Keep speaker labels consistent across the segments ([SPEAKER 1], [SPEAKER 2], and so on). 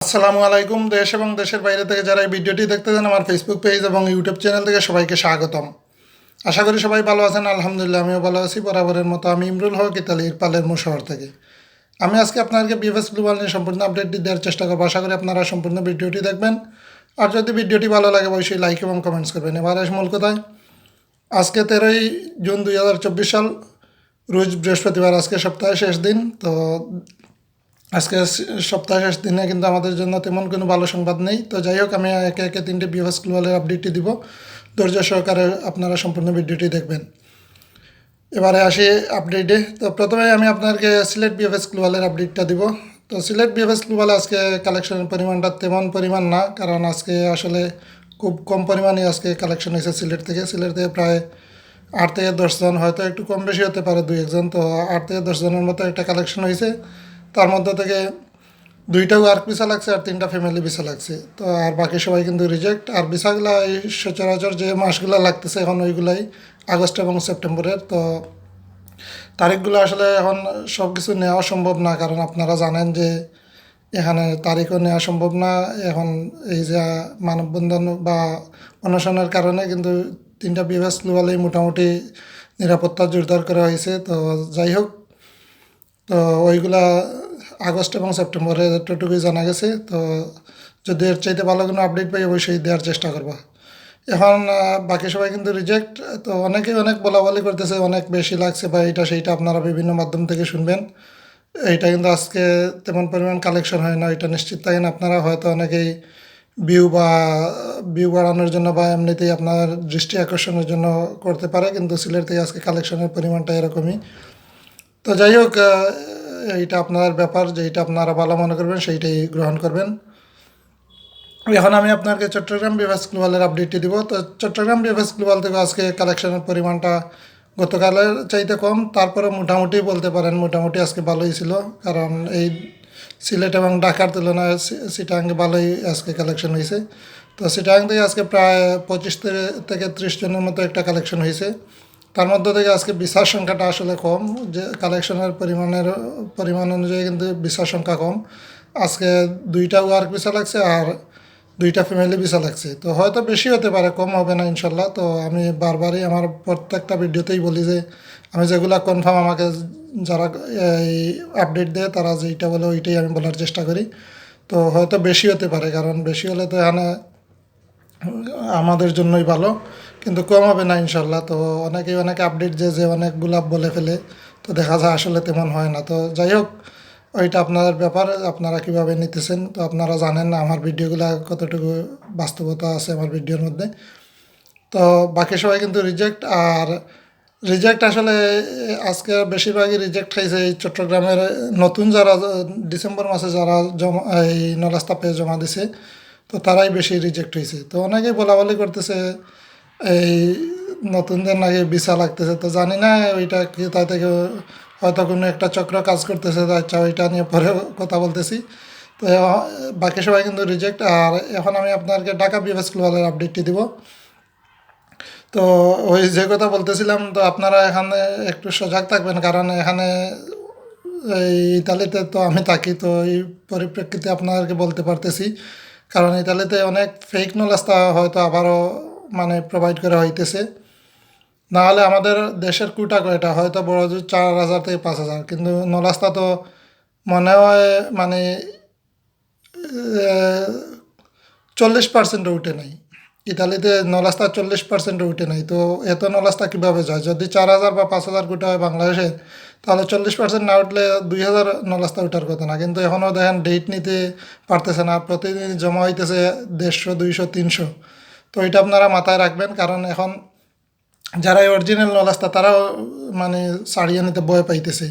[SPEAKER 1] আসসালামু আলাইকুম। দেশ এবং দেশের বাইরে থেকে যারা এই ভিডিওটি দেখতেছেন আমার ফেসবুক পেজ এবং ইউটিউব চ্যানেল থেকে সবাইকে স্বাগতম। আশা করি সবাই ভালো আছেন। আলহামদুলিল্লাহ আমিও ভালো আছি। বরাবরের মতো আমি ইমরুল হক, ইতালির পালেরমো শহর থেকে। আমি আজকে আপনাদেরকে বিএফএস গ্লোবাল নিয়ে সম্পূর্ণ আপডেটটি দেওয়ার চেষ্টা করবো। আশা করি আপনারা সম্পূর্ণ ভিডিওটি দেখবেন। আর যদি ভিডিওটি ভালো লাগে অবশ্যই লাইক এবং কমেন্টস করবেন। এবার আসি মূল কথায়। আজকে 13ই জুন 2024 সাল, রোজ বৃহস্পতিবার। আজকে সপ্তাহের শেষ দিন। তো আজকে সপ্তাহের শেষ দিনে কিন্তু আমাদের জন্য তেমন কোনো ভালো সংবাদ নেই। তো যাই হোক, আমি একে একে 3টে বিএফএস গ্লোবালের আপডেটটি দিব। ধৈর্য সহকারে আপনারা সম্পূর্ণ ভিডিওটি দেখবেন। এবারে আসি আপডেটে। তো প্রথমে আমি আপনাদেরকে সিলেট বিএফএস গ্লোবালের আপডেটটা দিব। তো সিলেট বিএফএস গ্লোবালে আজকে কালেকশনের পরিমাণটা তেমন পরিমাণ না, কারণ আজকে আসলে খুব কম পরিমাণে আজকে কালেকশন হয়েছে সিলেট থেকে প্রায় 8 থেকে 10 জন, হয়তো একটু কম বেশি হতে পারে 2-1 জন। তো 8 থেকে 10 জনের মতো একটা কালেকশন হয়েছে। তার মধ্যে থেকে 2টা ওয়ার্ক ভিসা লাগছে আর 3টা ফ্যামিলি ভিসা লাগছে। তো আর বাকি সবাই কিন্তু রিজেক্ট। আর ভিসাগুলো এই সচরাচর যে মাসগুলো লাগতেছে এখন ওইগুলাই আগস্ট এবং সেপ্টেম্বরের। তো তারিখগুলো আসলে এখন সব কিছু নেওয়া সম্ভব না, কারণ আপনারা জানেন যে এখানে তারিখও নেওয়া সম্ভব না। এখন এই যে মানববন্ধন বা অনশনের কারণে কিন্তু 3টা বিএফএস গ্লোবালেই মোটামুটি নিরাপত্তা জোরদার করা হয়েছে। তো যাই হোক, তো ওইগুলা আগস্ট এবং সেপ্টেম্বরে এতটুকুই জানা গেছে। তো যদি এর চাইতে ভালো কোনো আপডেট পাই অবশ্যই দেওয়ার চেষ্টা করবো। এখন বাকি সবাই কিন্তু রিজেক্ট। তো অনেকেই অনেক বলাবলি করতেছে অনেক বেশি লাগছে বা এইটা সেইটা, আপনারা বিভিন্ন মাধ্যম থেকে শুনবেন। এইটা কিন্তু আজকে তেমন পরিমাণ কালেকশন হয় না, এটা নিশ্চিত থাকেন। আপনারা হয়তো অনেকেই ভিউ বা ভিউ বাড়ানোর জন্য বা এমনিতেই আপনার দৃষ্টি আকর্ষণের জন্য করতে পারে, কিন্তু সিলেট থেকে আজকে কালেকশনের পরিমাণটা এরকমই। তো যাই হোক, এইটা আপনার ব্যাপার, যে এইটা আপনারা ভালো মনে করবেন সেইটাই গ্রহণ করবেন। এখন আমি আপনাকে চট্টগ্রাম বিএফএস গ্লোবালের আপডেটটি দিব। তো চট্টগ্রাম বিএফএস গ্লোবাল থেকে আজকে কালেকশনের পরিমাণটা গতকালের চাইতে কম, তারপরে মোটামুটি বলতে পারেন মোটামুটি আজকে ভালোই ছিল, কারণ এই সিলেট এবং ঢাকার তুলনায় চিটাগাংয়ে ভালোই আজকে কালেকশন হয়েছে। তো চিটাগাং থেকে আজকে প্রায় 25 থেকে 30 জনের মতো একটা কালেকশন হয়েছে। তার মধ্যে থেকে আজকে ভিসার সংখ্যাটা আসলে কম, যে কালেকশনের পরিমাণ অনুযায়ী কিন্তু ভিসার সংখ্যা কম। আজকে 2টা ওয়ার্ক ভিসা লাগছে আর 2টা ফ্যামিলি ভিসা লাগছে। তো হয়তো বেশি হতে পারে, কম হবে না ইনশাল্লাহ। তো আমি বারবারই আমার প্রত্যেকটা ভিডিওতেই বলি যে আমি যেগুলো কনফার্ম আমাকে যারা এই আপডেট দেয় তারা যেইটা বলে ওইটাই আমি বলার চেষ্টা করি। তো হয়তো বেশি হতে পারে, কারণ বেশি হলে তো এখানে আমাদের জন্যই ভালো, কিন্তু কম হবে না ইনশাল্লাহ। তো অনেকেই অনেক আপডেট যে অনেকগুলা বলে ফেলে, তো দেখা যায় আসলে তেমন হয় না। তো যাই হোক, ওইটা আপনাদের ব্যাপার, আপনারা কীভাবে নিতেছেন। তো আপনারা জানেন না আমার ভিডিওগুলো কতটুকু বাস্তবতা আছে আমার ভিডিওর মধ্যে। তো বাকি সবাই কিন্তু রিজেক্ট। আর রিজেক্ট আসলে আজকে বেশিরভাগই রিজেক্ট খাইছে এই চট্টগ্রামের নতুন যারা ডিসেম্বর মাসে যারা জমা এই নলাস্তা পেয়ে জমা দিছে, তো তারাই বেশি রিজেক্ট হয়েছে। তো অনেকেই বলাবলি করতেছে এই নতুনদের নাকি ভিসা লাগতেছে। তো জানি না ওইটা কি, তাই থেকে হয়তো কোনো একটা চক্র কাজ করতেছে। আচ্ছা, ওইটা নিয়ে পরে কথা বলতেছি। তো বাকি সবাই কিন্তু রিজেক্ট। আর এখন আমি আপনাকে ঢাকা বিএফএস গ্লোবালের আপডেটটি দিব। তো ওই যে কথা বলতেছিলাম, তো আপনারা এখানে একটু সজাগ থাকবেন, কারণ এখানে এই ইতালিতে তো আমি থাকি। তো এই পরিপ্রেক্ষিতে আপনাদেরকে বলতে পারতেছি, কারণ ইতালিতে অনেক ফেক নলেজটা হয়তো আবারও মানে প্রোভাইড করা হইতেছে। নাহলে আমাদের দেশের কোটা কয়টা, হয়তো বড় জোর 4,000 থেকে 5,000, কিন্তু নলাস্তা তো মনে হয় মানে 40% উঠে নাই। ইতালিতে নলাস্তা 40% উঠে নাই। তো এত নলাস্তা কীভাবে যায়? যদি 4,000 বা 5,000 কোটা হয় বাংলাদেশে, তাহলে 40% না উঠলে 2,000 নলাস্তা উঠার কথা না। কিন্তু এখনও দেখেন ডেট নিতে পারতেছে না, প্রতিদিন জমা হইতেছে 150, 200, 300। তো এটা আপনারা মাথায় রাখবেন, কারণ এখন যারা অরিজিনাল নলাস্তা তারাও মানে ছাড়িয়ে নিতে ভয় পাইতেছে।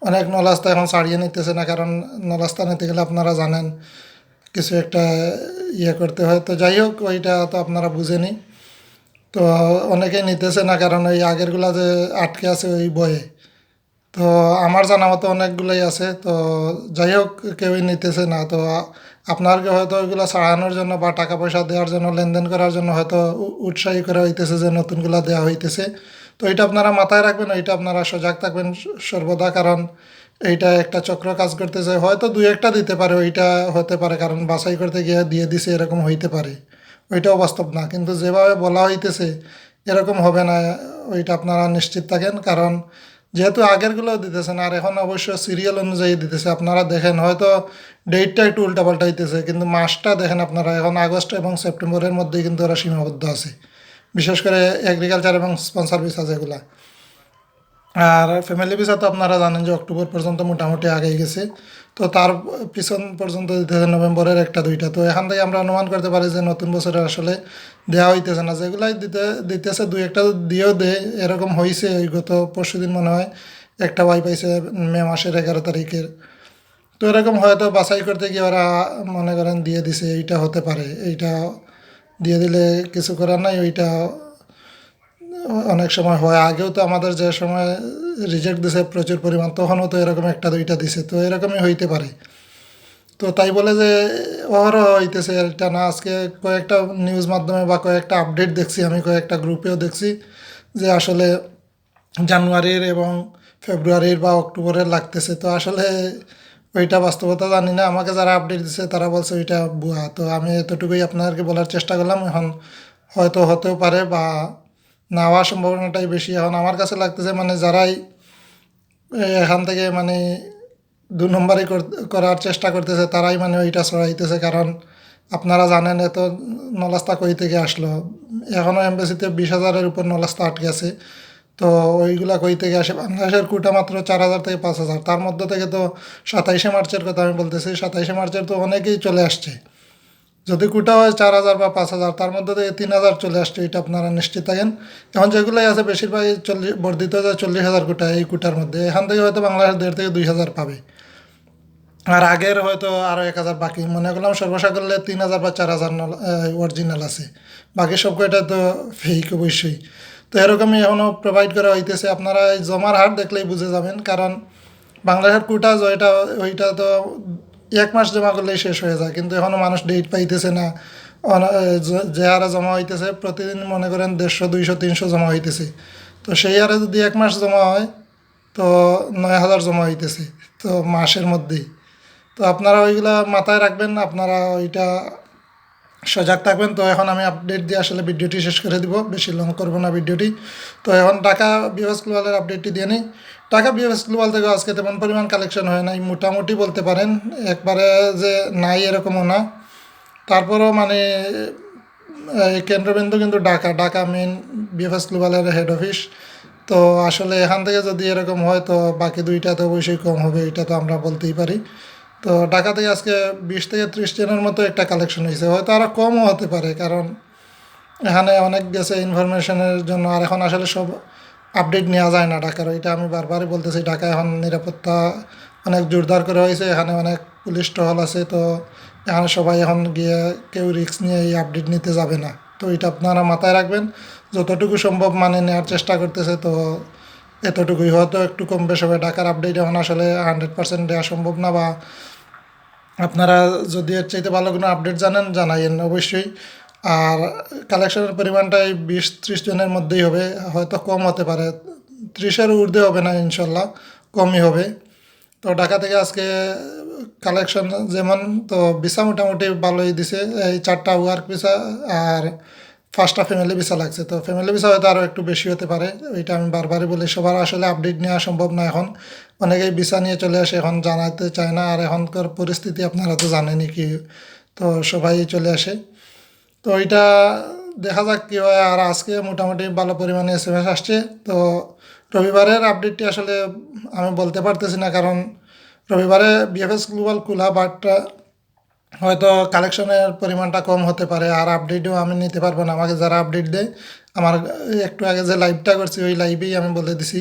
[SPEAKER 1] অনেক নলাস্তা এখন ছাড়িয়ে নিতেছে না, কারণ নলাস্তা নিতে গেলে আপনারা জানেন কিছু একটা ইয়ে করতে হয়। তো যাই হোক, ওইটা তো আপনারা বুঝেনি। তো অনেকেই নিতেছে না, কারণ ওই আগেরগুলা যে আটকে আছে ওই বয়ে। তো আমার জানা মতো অনেকগুলোই আছে। তো যাই হোক, কেউই নিতেছে না। তো আপনাকে হয়তো ওইগুলো ছাড়ানোর জন্য বা টাকা পয়সা দেওয়ার জন্য, লেনদেন করার জন্য হয়তো উৎসাহী করা হইতেছে যে নতুনগুলো দেওয়া হইতেছে। তো এটা আপনারা মাথায় রাখবেন, ওইটা আপনারা সজাগ থাকবেন সর্বদা, কারণ এইটা একটা চক্র কাজ করতেছে, হয়তো দুই একটা দিতে পারে, ওইটা হতে পারে কারণ বাছাই করতে গিয়ে দিয়ে দিছে এরকম হইতে পারে, ওইটাও বাস্তব না, কিন্তু যেভাবে বলা হইতেছে এরকম হবে না, ওইটা আপনারা নিশ্চিত থাকেন। কারণ যেহেতু আগেরগুলোও দিতেছেন আর এখন অবশ্য সিরিয়াল অনুযায়ী দিতেছে, আপনারা দেখেন হয়তো ডেটটা একটু উল্টাপাল্টা হইতেছে, কিন্তু মাসটা দেখেন আপনারা, এখন আগস্ট এবং সেপ্টেম্বরের মধ্যেই কিন্তু ওরা সীমাবদ্ধ আছে, বিশেষ করে এগ্রিকালচার এবং স্পন্সর ভিসা যেগুলা। আর ফ্যামিলি ভিসা তো আপনারা জানেন যে অক্টোবর পর্যন্ত মোটামুটি আগেই গেছে, তো তার পিছন পর্যন্ত দিতেছে নভেম্বরের একটা দুইটা, তো এখান থেকে আমরা অনুমান করতে পারি যে নতুন বছরে আসলে দেওয়া হইতেছে না, যেগুলাই দিতেছে দুই একটা দিয়েও দেয়, এরকম হয়েছে। ওই গত পরশু দিন মনে হয় একটা ওয়াই পাইছে মে মাসের 11 তারিখের। তো এরকম হয়তো বাছাই করতে গিয়ে ওরা মনে করেন দিয়ে দিছে, এইটা হতে পারে, এইটা দিয়ে দিলে কিছু করার নাই, ওইটা অনেক সময় হয়। আগেও তো আমাদের যে সময় রিজেক্ট দিছে প্রচুর পরিমাণ, তখনও তো এরকম একটা দুইটা দিছে, তো এরকমই হইতে পারে। তো তাই বলে যে অহরহ হইতেছে এটা না, আজকে কয়েকটা নিউজ মাধ্যমে বা কয়েকটা আপডেট দেখছি, আমি কয়েকটা গ্রুপেও দেখছি যে আসলে জানুয়ারির এবং ফেব্রুয়ারির বা অক্টোবরের লাগতেছে। তো আসলে ওইটা বাস্তবতা জানি না, আমাকে যারা আপডেট দিছে তারা বলছে ওইটা ভুয়া। তো আমি এতটুকুই আপনাদেরকে বলার চেষ্টা করলাম, এখন হয়তো হতেও পারে বা না হওয়ার সম্ভাবনাটাই বেশি। এখন আমার কাছে লাগতেছে মানে যারাই এখান থেকে মানে 2 নম্বরই করার চেষ্টা করতেছে তারাই মানে ওইটা ছড়াইতেছে। কারণ আপনারা জানেন এত নলাস্তা কই থেকে আসলো, এখনও এমবেসিতে 20,000-এর উপর নলাস্তা আটকে আছে। তো ওইগুলা কই থেকে আসে, বাংলাদেশের কোটা মাত্র 4,000 থেকে 5,000, তার মধ্যে থেকে তো 27শে মার্চের কথা আমি বলতেছি, 27শে মার্চের তো অনেকেই চলে আসছে। যদি কোটা হয় 4,000 বা 5,000, তার মধ্যে থেকে 3,000 চলে আসছে, এটা আপনারা নিশ্চিত থাকেন। এখন যেগুলোই আছে বেশিরভাগই বর্ধিত যে 40,000 কোটা, এই কোটার মধ্যে এখান থেকে হয়তো বাংলাদেশ 1,500 থেকে 2,000 পাবে। আর আগের হয়তো আরও 1,000 বাকি, মনে করলাম সর্বসাকুল্যে 3,000 বা 4,000 অরিজিনাল আছে, বাকি সব কয়টা তো ফেক অবশ্যই। তো এরকমই এখনও প্রোভাইড করা হইতেছে, আপনারা এই জমার হার দেখলেই বুঝে যাবেন। কারণ বাংলাদেশের কোটা যেটা ওইটা তো 1 মাস জমা করলেই শেষ হয়ে যায়, কিন্তু এখনও মানুষ ডেট পাইতেছে না। যে হারে জমা হইতেছে প্রতিদিন মনে করেন 150, 200, 300 জমা হইতেছে। তো সেই হারে যদি 1 মাস জমা হয় তো 9,000 জমা হইতেছে, তো মাসের মধ্যেই। তো আপনারা ওইগুলা মাথায় রাখবেন, আপনারা ওইটা সজাগ থাকবেন। তো এখন আমি আপডেট দিয়ে আসলে ভিডিওটি শেষ করে দিব, বেশি লং করবো না ভিডিওটি। তো এখন ঢাকা বিএফএস গ্লোবালের আপডেটটি দিয়ে নিই। ঢাকা বিএফএস গ্লোবাল থেকে আজকে তেমন পরিমাণ কালেকশন হয় নাই, মোটামুটি বলতে পারেন, একবারে যে নাই এরকমও না। তারপরও মানে এই কেন্দ্রবিন্দু কিন্তু ঢাকা, ঢাকা মেন বিএফএস গ্লোবালের হেড অফিস। তো আসলে এখান থেকে যদি এরকম হয় তো বাকি দুইটা তো অবশ্যই কম হবে, এটা তো আমরা বলতেই পারি। তো ঢাকা থেকে আজকে 20 থেকে 30 জনের মতো একটা কালেকশন হয়েছে, হয়তো আরও কমও হতে পারে, কারণ এখানে অনেক গেছে ইনফরমেশনের জন্য। আর এখন আসলে সব আপডেট নেওয়া যায় না ঢাকার, ওইটা আমি বারবারই বলতেছি। ঢাকা এখন নিরাপত্তা অনেক জোরদার করে হয়েছে, এখানে অনেক পুলিশ টহল আছে। তো এখানে সবাই এখন গিয়ে কেউ রিস্ক নিয়ে এই আপডেট নিতে যাবে না, তো এটা আপনারা মাথায় রাখবেন। যতটুকু সম্ভব মানে নেওয়ার চেষ্টা করতেছে, তো এতটুকুই, হয়তো একটু কম বেশ হবে। ঢাকার আপডেট এখন আসলে 100% দেওয়া সম্ভব না, বা আপনারা যদি এর চাইতে ভালো কোনো আপডেট জানেন জানাইয়েন অবশ্যই। আর কালেকশনের পরিমাণটা এই 20-30 জনের মধ্যেই হবে, হয়তো কম হতে পারে, 30-এর ঊর্ধ্বে হবে না ইনশাল্লাহ, কমই হবে। তো ঢাকা থেকে আজকে কালেকশন যেমন, তো ভিসা মোটামুটি ভালোই দিছে, এই 4টা ওয়ার্ক ভিসা আর 5টা ফ্যামিলি ভিসা লাগছে। তো ফ্যামিলি ভিসা হয়তো আরও একটু বেশি হতে পারে, ওইটা আমি বারবারই বলি। সবার আসলে আপডেট নেওয়া সম্ভব না এখন, অনেকেই ভিসা নিয়ে চলে আসে, এখন জানাতে চায় না। আর এখনকার পরিস্থিতি আপনারা তো জানেনই কি, তো সবাই চলে আসে। তো ওইটা দেখা যাক কী হয়। আর আজকে মোটামুটি ভালো পরিমাণে এসএমএস আসছে। তো রবিবারের আপডেটটি আসলে আমি বলতে পারতেছি না, কারণ রবিবারে বিএফএস গ্লোবাল খোলা, বাট হয়তো কালেকশনের পরিমাণটা কম হতে পারে। আর আপডেটও আমি নিতে পারবো না, আমাকে যারা আপডেট দেয়, আমার একটু আগে যে লাইভটা করছি ওই লাইভেই আমি বলে দিছি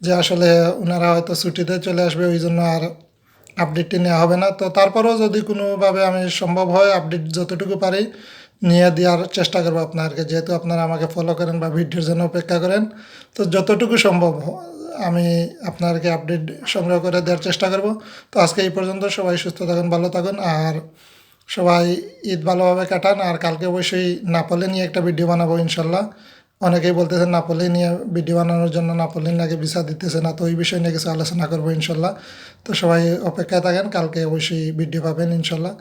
[SPEAKER 1] যে আসলে ওনারা হয়তো ছুটিতে চলে আসবে, ওই জন্য আর আপডেটটি নেওয়া হবে না। তো তারপরেও যদি কোনোভাবে আমি সম্ভব হয় আপডেট যতটুকু পারি নিয়ে দেওয়ার চেষ্টা করবো আপনাদেরকে, যেহেতু আপনারা আমাকে ফলো করেন বা ভিডিওর জন্য অপেক্ষা করেন। তো যতটুকু সম্ভব আমি আপনাদেরকে আপডেট সংগ্রহ করে দেওয়ার চেষ্টা করব। তো আজকে এই পর্যন্ত, সবাই সুস্থ থাকুন, ভালো থাকুন, আর সবাই ঈদ ভালোভাবে কাটান। আর কালকে অবশ্যই নেপালে নিয়ে একটা ভিডিও বানাবো ইনশাল্লাহ। অনেকেই বলতেছেন নাপোলি নিয়ে ভিডিও বানানোর জন্য নাপোলিন লাগে, ভিসা দিতেছে না। তো ওই বিষয় নিয়ে কিছু আলোচনা করবো ইনশাল্লাহ। তো সবাই অপেক্ষায় থাকেন, কালকে অবশ্যই ভিডিও পাবেন ইনশাল্লাহ।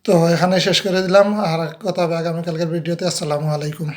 [SPEAKER 1] তো এখানে শেষ করে দিলাম, আর কথা হবে আগামীকালকের ভিডিওতে। আসসালামু আলাইকুম।